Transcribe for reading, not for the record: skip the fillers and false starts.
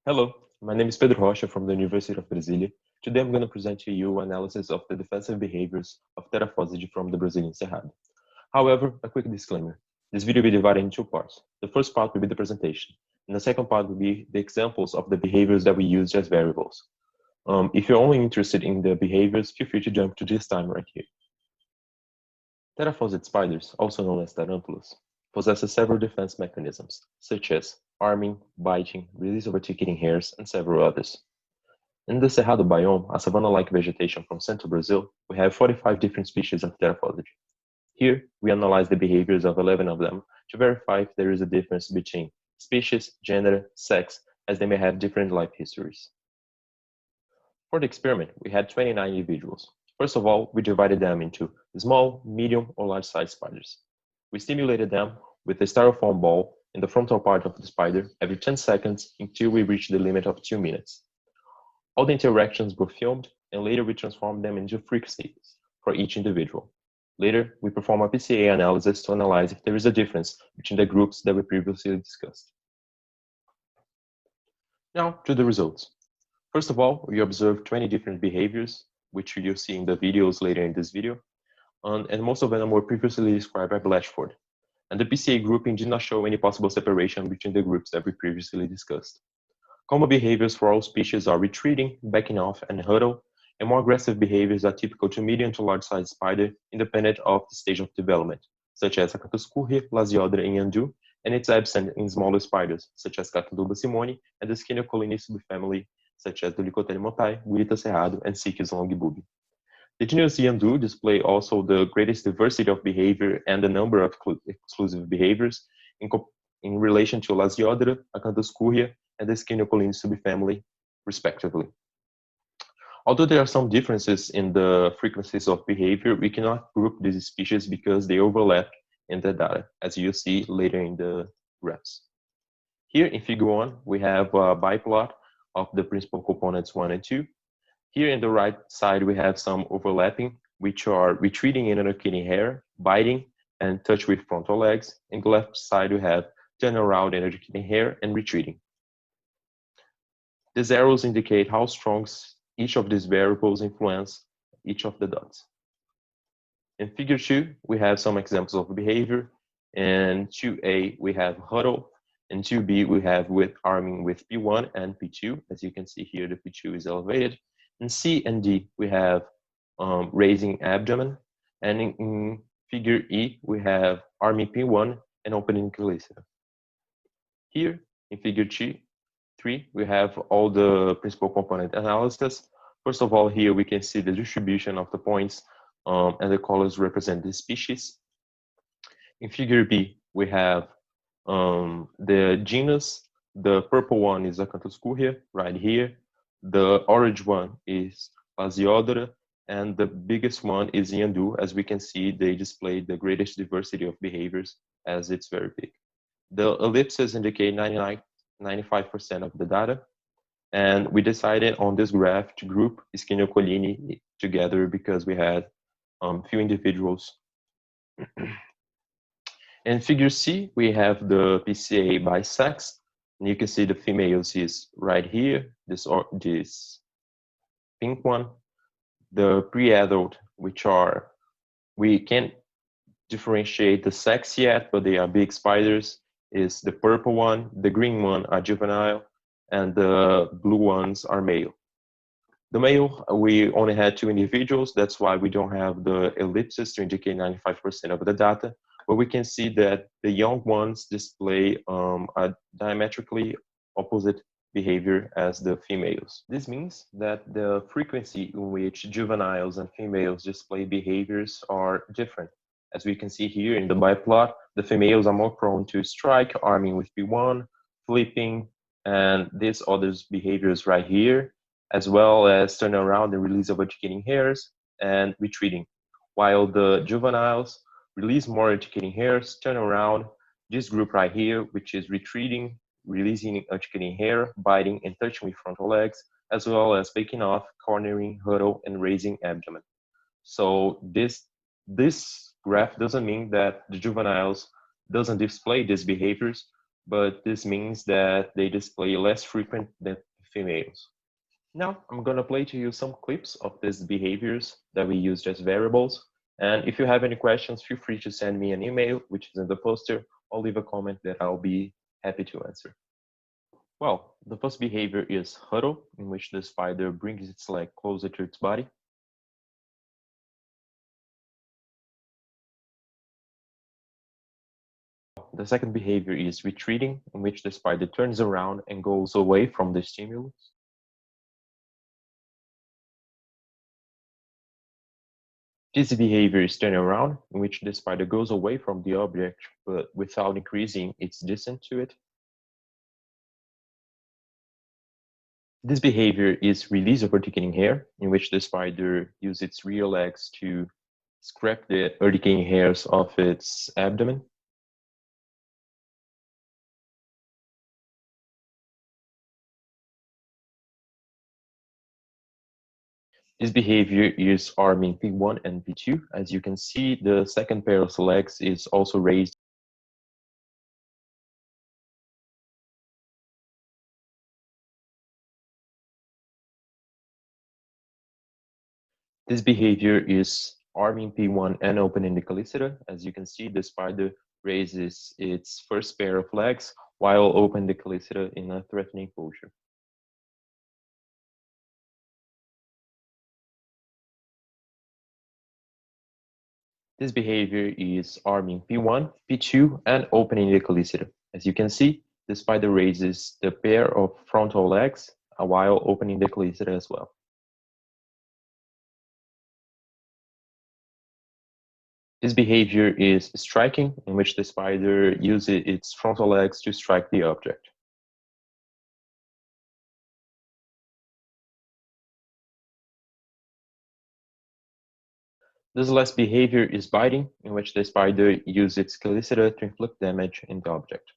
Hello, my name is Pedro Rocha from the University of Brasília. Today I'm going to present to you analysis of the defensive behaviors of Terafosage from the Brazilian Cerrado. However, a quick disclaimer. This video will be divided in two parts. The first part will be the presentation, and the second part will be the examples of the behaviors that we use as variables. If you're only interested in the behaviors, feel free to jump to this time right here. Terafosage spiders, also known as tarantulas, possess several defense mechanisms, such as arming, biting, release of articulating hairs, and several others. In the Cerrado biome, a savanna-like vegetation from central Brazil, we have 45 different species of Theraphosage. Here, we analyze the behaviors of 11 of them to verify if there is a difference between species, gender, sex, as they may have different life histories. For the experiment, we had 29 individuals. First of all, we divided them into small, medium, or large-sized spiders. We stimulated them with a styrofoam ball in the frontal part of the spider every 10 seconds until we reached the limit of 2 minutes. All the interactions were filmed, and later we transformed them into frequencies for each individual. Later, we perform a PCA analysis to analyze if there is a difference between the groups that we previously discussed. Now, to the results. First of all, we observed 20 different behaviors, which you'll see in the videos later in this video, and most of them were previously described by Blatchford. And the PCA grouping did not show any possible separation between the groups that we previously discussed. Common behaviors for all species are retreating, backing off, and huddle, and more aggressive behaviors are typical to medium to large-sized spider, independent of the stage of development, such as Acanthus curri, Lasiodra, and Yandu, and it's absent in smaller spiders, such as Catanduba simoni, and the Scineocolini subfamily, such as the Licotene montai, Gurita cerrado, and Sicyus longibubi. The genus Yandu display also the greatest diversity of behavior and the number of exclusive behaviors in relation to Lasiodra, Acanthus curri, and the Scineocolini subfamily, respectively. Although there are some differences in the frequencies of behavior, we cannot group these species because they overlap in the data, as you'll see later in the graphs. Here in figure 1, we have a biplot of the principal components 1 and 2. Here in the right side, we have some overlapping, which are retreating in articulating hair, biting, and touch with frontal legs. In the left side, we have turn around in articulating hair and retreating. These arrows indicate how strong each of these variables influence each of the dots. In figure 2, we have some examples of behavior. In 2A, we have huddle. In 2B, we have with arming with P1 and P2. As you can see here, the P2 is elevated. In C and D, we have raising abdomen. And in figure E, we have arming P1 and opening chelicera. Here, in figure 3, we have all the principal component analysis. First of all, here we can see the distribution of the points and the colors represent the species. In figure B, we have the genus. The purple one is Acanthus curri, right here. The orange one is Lasiodra, and the biggest one is Yandu. As we can see, they display the greatest diversity of behaviors as it's very big. The ellipses indicate 95% of the data. And we decided on this graph to group Scineocolini together because we had few individuals. In figure C, we have the PCA by sex. And you can see the females is right here, this pink one. The pre-adult, which are, we can't differentiate the sex yet, but they are big spiders, is the purple one. The green one are juvenile, and the blue ones are male. The male, we only had 2 individuals. That's why we don't have the ellipses to indicate 95% of the data. But we can see that the young ones display a diametrically opposite behavior as the females. This means that the frequency in which juveniles and females display behaviors are different. As we can see here in the biplot, the females are more prone to strike, arming with P1, flipping, and these other behaviors right here, as well as turn around and release of articulating hairs and retreating. While the juveniles release more articulating hairs, turn around, this group right here, which is retreating, releasing articulating hair, biting, and touching with frontal legs, as well as backing off, cornering, huddle, and raising abdomen. So this graph doesn't mean that the juveniles doesn't display these behaviors, but this means that they display less frequent than females. Now, I'm gonna play to you some clips of these behaviors that we used as variables. And if you have any questions, feel free to send me an email, which is in the poster, or leave a comment that I'll be happy to answer. Well, the first behavior is huddle, in which the spider brings its leg closer to its body. The second behavior is retreating, in which the spider turns around and goes away from the stimulus. This behavior is turn around, in which the spider goes away from the object, but without increasing its distance to it. This behavior is release of urticant hair, in which the spider uses its rear legs to scrape the urticant hairs of its abdomen. This behavior is arming P1 and P2. As you can see, the second pair of legs is also raised. This behavior is arming P1 and opening the chelicera. As you can see, the spider raises its first pair of legs while opening the chelicera in a threatening posture. This behavior is arming P1, P2, and opening the chelicera. As you can see, the spider raises the pair of frontal legs while opening the chelicera as well. This behavior is striking, in which the spider uses its frontal legs to strike the object. This last behavior is biting, in which the spider uses its chelicera to inflict damage in the object.